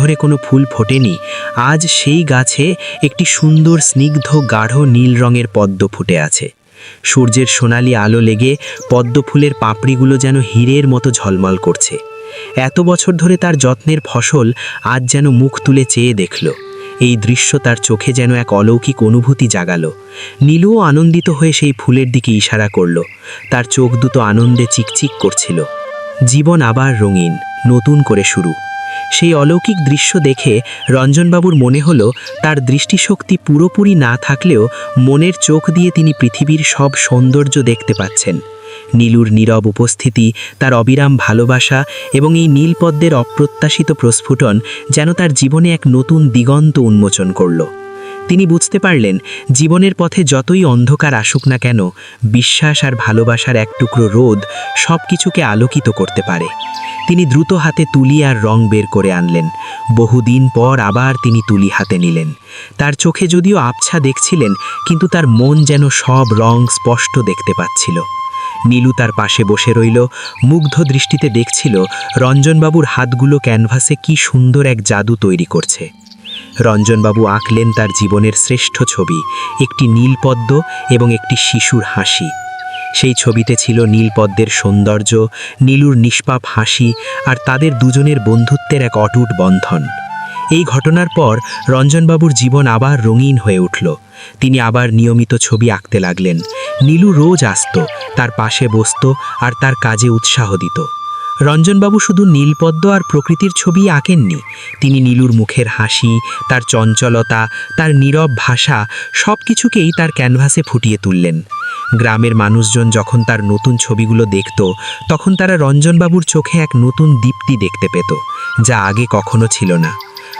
ধরে কোনো ফুল ফোটেনি, আজ সেই গাছে একটি সুন্দর স্নিগ্ধ গাঢ় নীল রঙের পদ্ম ফুটে আছে। সূর্যের সোনালি আলো লেগে পদ্ম ফুলের পাপড়িগুলো যেন হীরের মতো ঝলমল করছে। এত বছর ধরে তার যত্নের ফসল আজ যেন মুখ তুলে চেয়ে দেখল। এই দৃশ্য তার চোখে যেন এক অলৌকিক অনুভূতি জাগালো। নীলুও আনন্দিত হয়ে সেই ফুলের দিকে ইশারা করল। তার চোখ দুটো আনন্দে চিকচিক করছিল। জীবন আবার রঙিন, নতুন করে শুরু। সেই অলৌকিক দৃশ্য দেখে রঞ্জনবাবুর মনে হলো তার দৃষ্টিশক্তি পুরোপুরি না থাকলেও মনের চোখ দিয়ে তিনি পৃথিবীর সব সৌন্দর্য দেখতে পাচ্ছেন। নীলুর নীরব উপস্থিতি, তার অবিরাম ভালোবাসা এবং এই নীলপদ্মের অপ্রত্যাশিত প্রস্ফুটন যেন তার জীবনে এক নতুন দিগন্ত উন্মোচন করল। তিনি বুঝতে পারলেন, জীবনের পথে যতই অন্ধকার আসুক না কেন, বিশ্বাস আর ভালোবাসার এক টুকরো রোদ সব কিছুকে আলোকিত করতে পারে। তিনি দ্রুত হাতে তুলি আর রং বের করে আনলেন। বহুদিন পর আবার তিনি তুলি হাতে নিলেন। তার চোখে যদিও আবছা দেখছিলেন, কিন্তু তার মন যেন সব রং স্পষ্ট দেখতে পাচ্ছিল। নীলু তার পাশে বসে রইল, মুগ্ধ দৃষ্টিতে দেখছিল রঞ্জনবাবুর হাতগুলো ক্যানভাসে কি সুন্দর এক জাদু তৈরি করছে। রঞ্জনবাবু আঁকলেন তার জীবনের শ্রেষ্ঠ ছবি, একটি নীলপদ্ম এবং একটি শিশুর হাসি। সেই ছবিতে ছিল নীলপদ্মের সৌন্দর্য, নীলুর নিষ্পাপ হাসি আর তাদের দুজনের বন্ধুত্বের এক অটুট বন্ধন। এই ঘটনার পর রঞ্জনবাবুর জীবন আবার রঙিন হয়ে উঠল। তিনি আবার নিয়মিত ছবি আঁকতে লাগলেন। নীলু রোজ আসত, তার পাশে বসত আর তার কাজে উৎসাহ দিত। রঞ্জনবাবু শুধু নীলপদ্ম আর প্রকৃতির ছবি আঁকেননি, তিনি নীলুর মুখের হাসি, তার চঞ্চলতা, তার নীরব ভাষা সব কিছুকেই তার ক্যানভাসে ফুটিয়ে তুললেন। গ্রামের মানুষজন যখন তার নতুন ছবিগুলো দেখত, তখন তারা রঞ্জনবাবুর চোখে এক নতুন দীপ্তি দেখতে পেত, যা আগে কখনো ছিল না।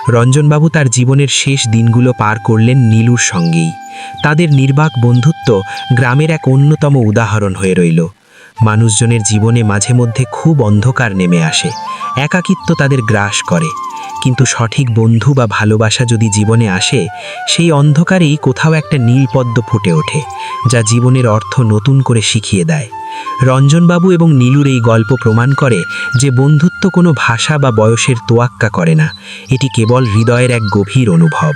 রঞ্জনবাবু তার জীবনের শেষ দিনগুলো পার করলেন নীলুর সঙ্গেই। তাদের নির্বাক বন্ধুত্ব গ্রামের এক অন্যতম উদাহরণ হয়ে রইল। মানুষজনের জীবনে মাঝে মধ্যে খুব অন্ধকার নেমে আসে, একাকিত্ব তাদের গ্রাস করে, কিন্তু সঠিক বন্ধু বা ভালোবাসা যদি জীবনে আসে, সেই অন্ধকারেই কোথাও একটা নীলপদ্ম ফুটে ওঠে, যা জীবনের অর্থ নতুন করে শিখিয়ে দেয়। রঞ্জনবাবু এবং নীলুর এই গল্প প্রমাণ করে যে বন্ধুত্ব কোনো ভাষা বা বয়সের তোয়াক্কা করে না, এটি কেবল হৃদয়ের এক গভীর অনুভব।